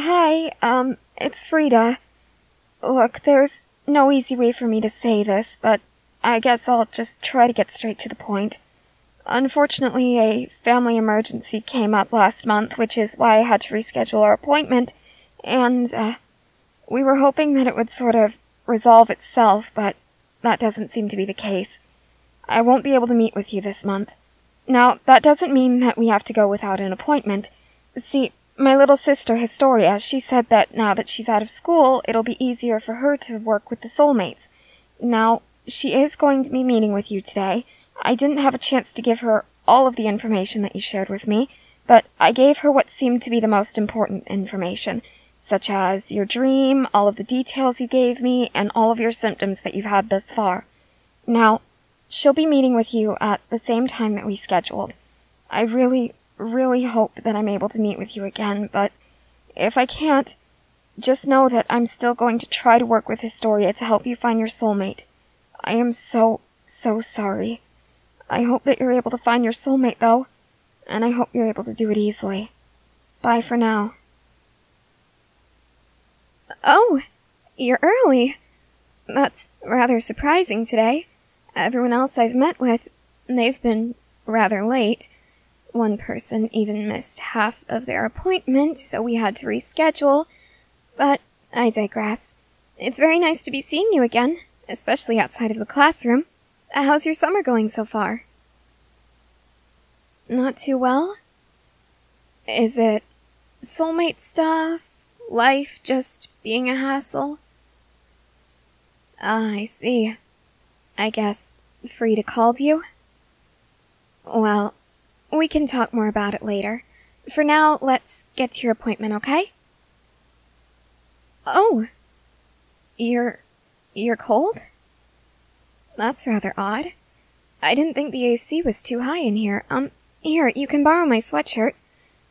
Hi, it's Frieda. Look, there's no easy way for me to say this, but I guess I'll just try to get straight to the point. Unfortunately, a family emergency came up last month, which is why I had to reschedule our appointment, and, we were hoping that it would sort of resolve itself, but that doesn't seem to be the case. I won't be able to meet with you this month. Now, that doesn't mean that we have to go without an appointment. See, my little sister, Historia, she said that now that she's out of school, it'll be easier for her to work with the Soulmates. Now, she is going to be meeting with you today. I didn't have a chance to give her all of the information that you shared with me, but I gave her what seemed to be the most important information, such as your dream, all of the details you gave me, and all of your symptoms that you've had thus far. Now, she'll be meeting with you at the same time that we scheduled. I really hope that I'm able to meet with you again, but if I can't, just know that I'm still going to try to work with Historia to help you find your soulmate. I am so sorry. I hope that you're able to find your soulmate, though, and I hope you're able to do it easily. Bye for now. Oh, you're early. That's rather surprising today. Everyone else I've met with, they've been rather late. One person even missed half of their appointment, so we had to reschedule. But I digress. It's very nice to be seeing you again, especially outside of the classroom. How's your summer going so far? Not too well? Is it soulmate stuff? Life just being a hassle? Ah, I see. I guess Frieda called you? Well, we can talk more about it later. For now, let's get to your appointment, okay? Oh! You're cold? That's rather odd. I didn't think the AC was too high in here. Here, you can borrow my sweatshirt.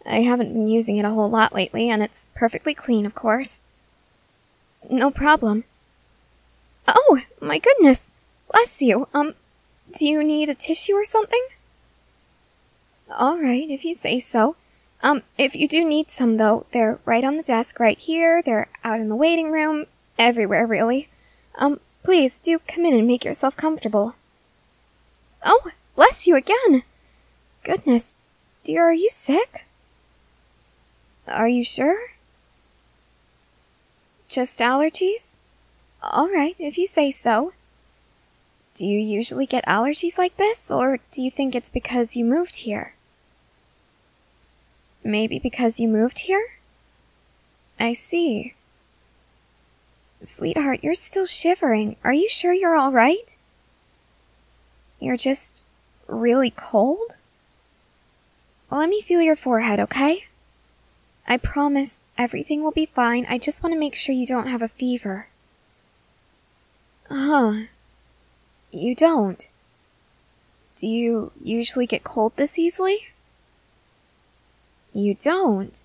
I haven't been using it a whole lot lately, and it's perfectly clean, of course. No problem. Oh, my goodness! Bless you. Do you need a tissue or something? Alright, if you say so. If you do need some, though, they're right on the desk right here, they're out in the waiting room, everywhere, really. Please, do come in and make yourself comfortable. Oh, bless you again! Goodness, dear, are you sick? Are you sure? Just allergies? Alright, if you say so. Do you usually get allergies like this, or do you think it's because you moved here? Maybe because you moved here? I see. Sweetheart, you're still shivering. Are you sure you're all right? You're just really cold? Well, let me feel your forehead, okay? I promise everything will be fine. I just want to make sure you don't have a fever. You don't? Do you usually get cold this easily? You don't?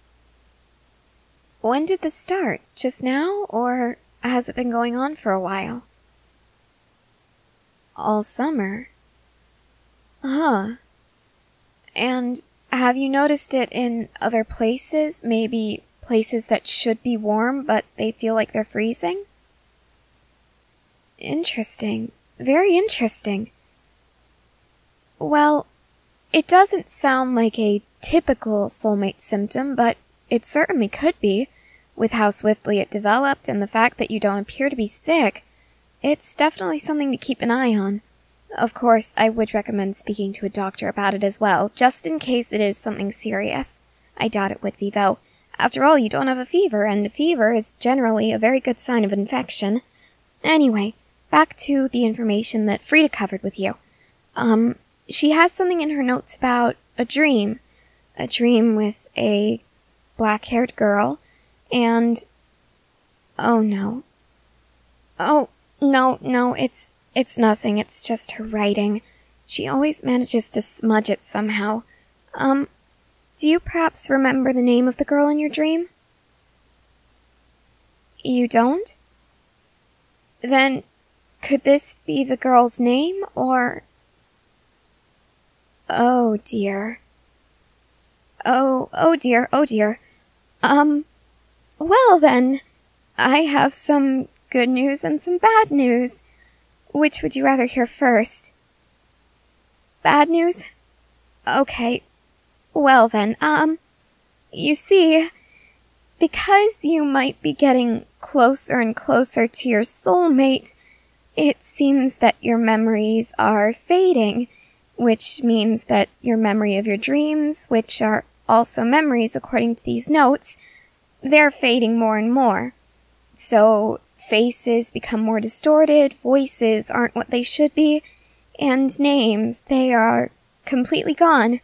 When did this start? Just now, or has it been going on for a while? All summer? And have you noticed it in other places? Maybe places that should be warm, but they feel like they're freezing? Interesting. Very interesting. Well, it doesn't sound like a typical soulmate symptom, but it certainly could be. With how swiftly it developed and the fact that you don't appear to be sick, it's definitely something to keep an eye on. Of course, I would recommend speaking to a doctor about it as well, just in case it is something serious. I doubt it would be, though. After all, you don't have a fever, and a fever is generally a very good sign of infection. Anyway, back to the information that Frieda covered with you. She has something in her notes about a dream. A dream with a black-haired girl, and... Oh, no. Oh, no, it's nothing. It's just her writing. She always manages to smudge it somehow. Do you perhaps remember the name of the girl in your dream? You don't? Then, could this be the girl's name, or... Oh, dear. Oh dear. Well then, I have some good news and some bad news. Which would you rather hear first? Bad news? Okay. Well then, you see, because you might be getting closer and closer to your soulmate, it seems that your memories are fading, which means that your memory of your dreams, which are also memories according to these notes, they're fading more and more. So, faces become more distorted, voices aren't what they should be, and names, they are completely gone.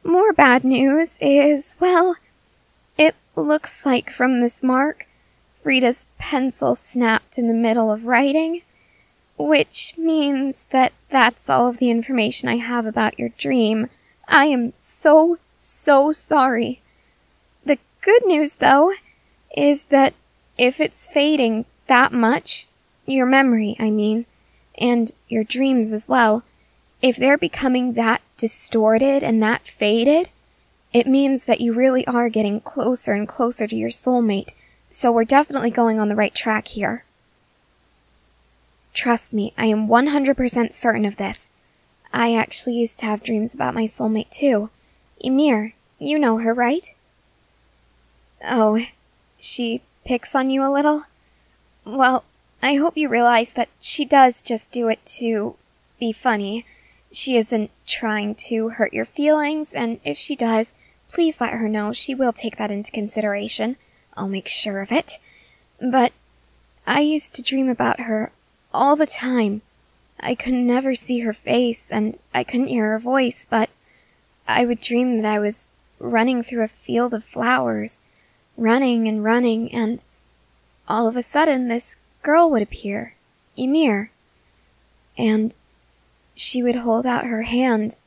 More bad news is, well, it looks like from this mark, Frieda's pencil snapped in the middle of writing, which means that that's all of the information I have about your dream. I am so sorry. The good news, though, is that if it's fading that much, your memory, I mean, and your dreams as well, if they're becoming that distorted and that faded, it means that you really are getting closer and closer to your soulmate, so we're definitely going on the right track here. Trust me, I am 100% certain of this. I actually used to have dreams about my soulmate too. Ymir, you know her, right? Oh, she picks on you a little? Well, I hope you realize that she does just do it to be funny. She isn't trying to hurt your feelings, and if she does, please let her know. She will take that into consideration. I'll make sure of it. But I used to dream about her all the time. I could never see her face, and I couldn't hear her voice, but I would dream that I was running through a field of flowers, running, and all of a sudden this girl would appear, Ymir, and she would hold out her hand.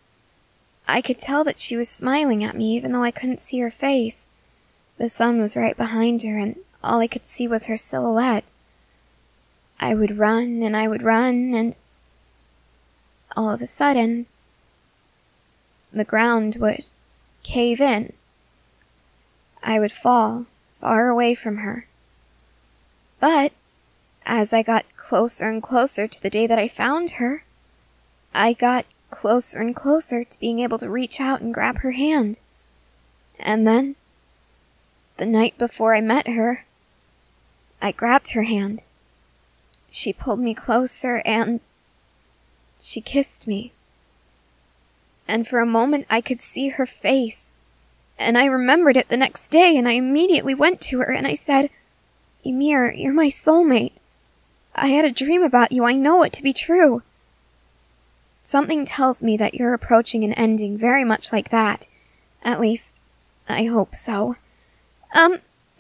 I could tell that she was smiling at me even though I couldn't see her face. The sun was right behind her, and all I could see was her silhouette. I would run, and all of a sudden, the ground would cave in. I would fall far away from her. But as I got closer and closer to the day that I found her, I got closer and closer to being able to reach out and grab her hand. And then, the night before I met her, I grabbed her hand. She pulled me closer and she kissed me. And for a moment I could see her face. And I remembered it the next day, and I immediately went to her and I said, Ymir, you're my soulmate. I had a dream about you. I know it to be true. Something tells me that you're approaching an ending very much like that. At least, I hope so.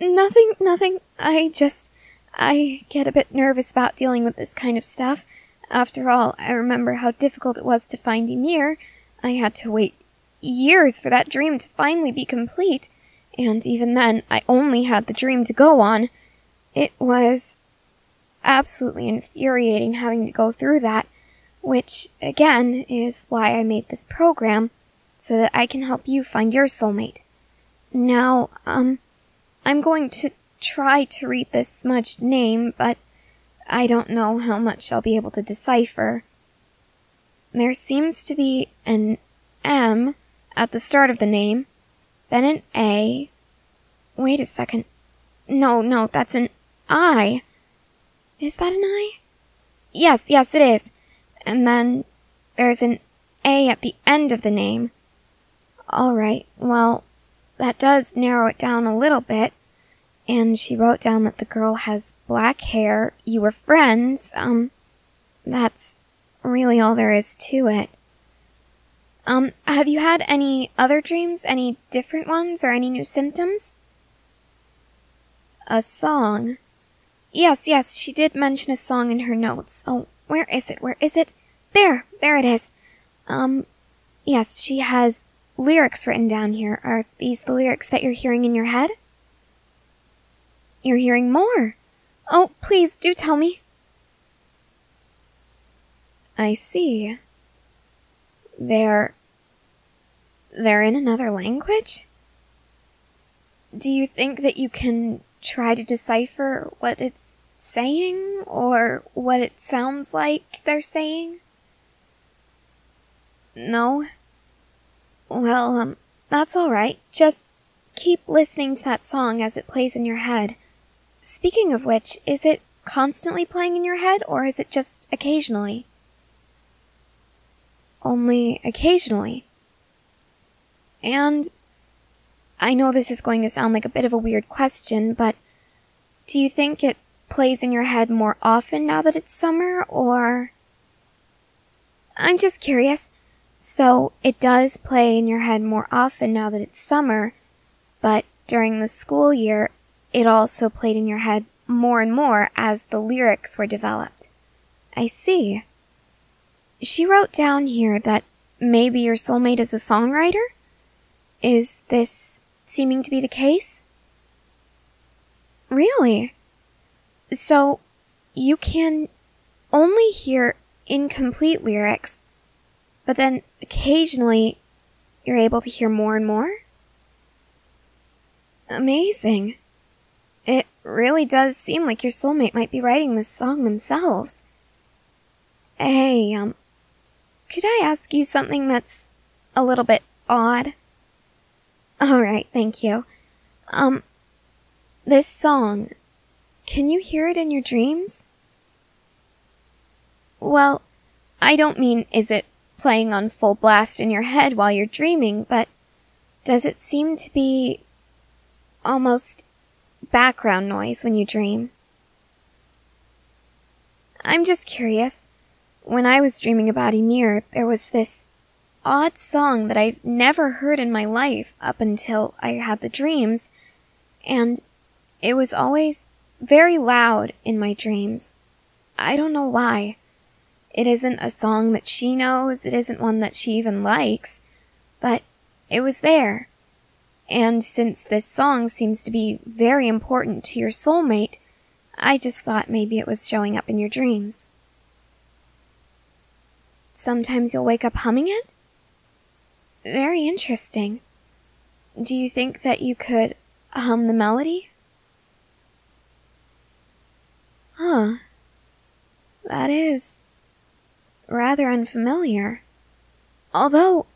Nothing. I get a bit nervous about dealing with this kind of stuff. After all, I remember how difficult it was to find Ymir. I had to wait years for that dream to finally be complete, and even then, I only had the dream to go on. It was absolutely infuriating having to go through that, which, again, is why I made this program, so that I can help you find your soulmate. Now, I'm going to try to read this smudged name, but I don't know how much I'll be able to decipher. There seems to be an M at the start of the name, then an A. Wait a second. No, that's an I. Is that an I? Yes, it is. And then there's an A at the end of the name. Alright, well, that does narrow it down a little bit. And she wrote down that the girl has black hair. You were friends. That's really all there is to it. Have you had any other dreams? Any different ones or any new symptoms? A song? Yes, she did mention a song in her notes. Oh, where is it? There it is. Yes, she has lyrics written down here. Are these the lyrics that you're hearing in your head? You're hearing more. Oh, please, do tell me. I see. They're in another language? Do you think that you can try to decipher what it's saying, or what it sounds like they're saying? No? Well, that's alright. Just keep listening to that song as it plays in your head. Speaking of which, is it constantly playing in your head, or is it just occasionally? Only occasionally. And I know this is going to sound like a bit of a weird question, but do you think it plays in your head more often now that it's summer, or... I'm just curious. So, it does play in your head more often now that it's summer, but during the school year, it also played in your head more and more as the lyrics were developed. I see. She wrote down here that maybe your soulmate is a songwriter? Is this seeming to be the case? Really? So, you can only hear incomplete lyrics, but then occasionally you're able to hear more and more? Amazing. It really does seem like your soulmate might be writing this song themselves. Hey, could I ask you something that's a little bit odd? Alright, thank you. This song, can you hear it in your dreams? Well, I don't mean is it playing on full blast in your head while you're dreaming, but does it seem to be almost background noise when you dream? I'm just curious. When I was dreaming about Ymir, there was this odd song that I've never heard in my life up until I had the dreams, and it was always very loud in my dreams. I don't know why. It isn't a song that she knows, it isn't one that she even likes, but it was there. And since this song seems to be very important to your soulmate, I just thought maybe it was showing up in your dreams. Sometimes you'll wake up humming it? Very interesting. Do you think that you could hum the melody? Huh. That is rather unfamiliar. Although,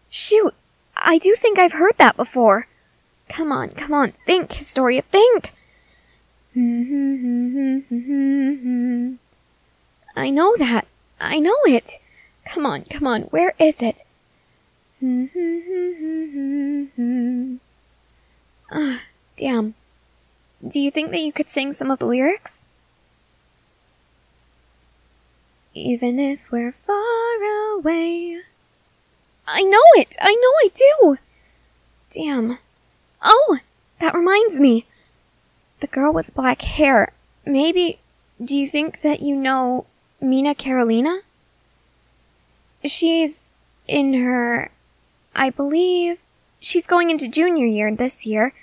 shoot, I do think I've heard that before. Come on, think, Historia, think! I know that. I know it. Come on, where is it? Damn. Do you think that you could sing some of the lyrics? Even if we're far away. I know it! I do! Damn. Oh, that reminds me. The girl with black hair. Maybe, do you think that you know Mina Carolina? She's in her, I believe, she's going into junior year this year.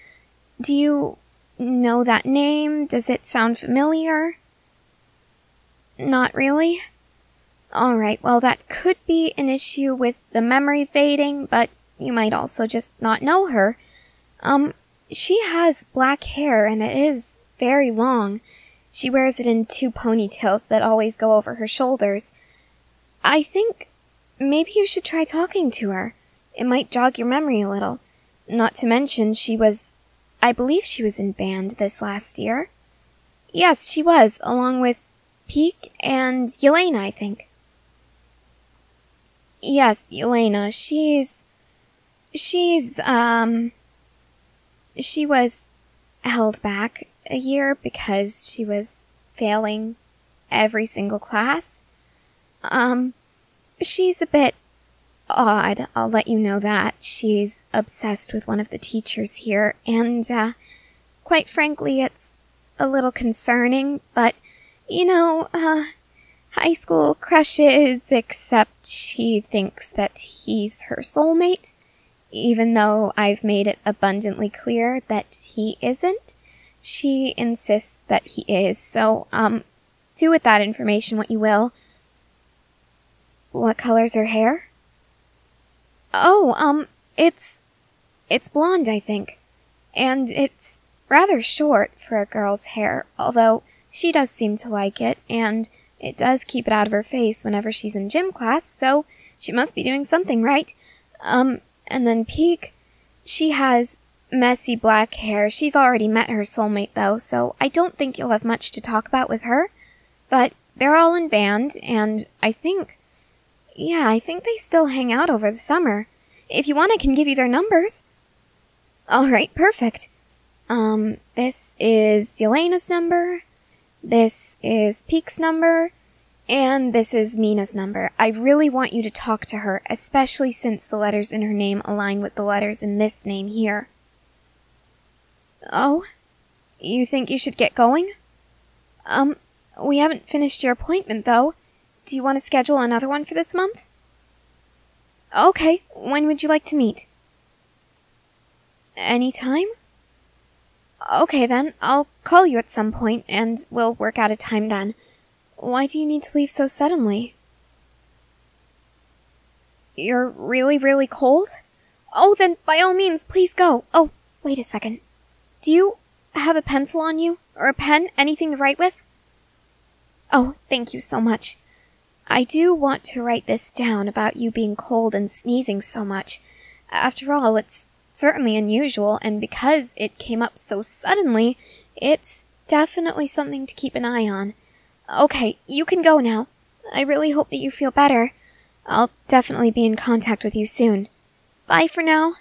Do you know that name? Does it sound familiar? Not really? Alright, well that could be an issue with the memory fading, but you might also just not know her. She has black hair and it is very long. She wears it in 2 ponytails that always go over her shoulders. I think maybe you should try talking to her. It might jog your memory a little. Not to mention I believe she was in band this last year. Yes, she was, along with Peak and Yelena, I think. Yes, Yelena, she was held back a year because she was failing every single class. She's a bit odd, I'll let you know that. She's obsessed with one of the teachers here, and, quite frankly, it's a little concerning, but, high school crushes, except she thinks that he's her soulmate, even though I've made it abundantly clear that he isn't. She insists that he is, so, do with that information what you will. What color's her hair? Oh, it's blonde, I think. And it's rather short for a girl's hair, although she does seem to like it, and it does keep it out of her face whenever she's in gym class, so she must be doing something right. And then Peak, she has messy black hair. She's already met her soulmate, though, so I don't think you'll have much to talk about with her. But they're all in band, and I think they still hang out over the summer. If you want, I can give you their numbers. Alright, perfect. This is Yelena's number, this is Peak's number, and this is Mina's number. I really want you to talk to her, especially since the letters in her name align with the letters in this name here. Oh? You think you should get going? We haven't finished your appointment, though. Do you want to schedule another one for this month? Okay, when would you like to meet? Anytime? Okay then, I'll call you at some point, and we'll work out a time then. Why do you need to leave so suddenly? You're really, really cold? Oh, then by all means, please go. Oh, wait a second. Do you have a pencil on you? Or a pen? Anything to write with? Oh, thank you so much. I do want to write this down about you being cold and sneezing so much. After all, it's certainly unusual, and because it came up so suddenly, it's definitely something to keep an eye on. Okay, you can go now. I really hope that you feel better. I'll definitely be in contact with you soon. Bye for now.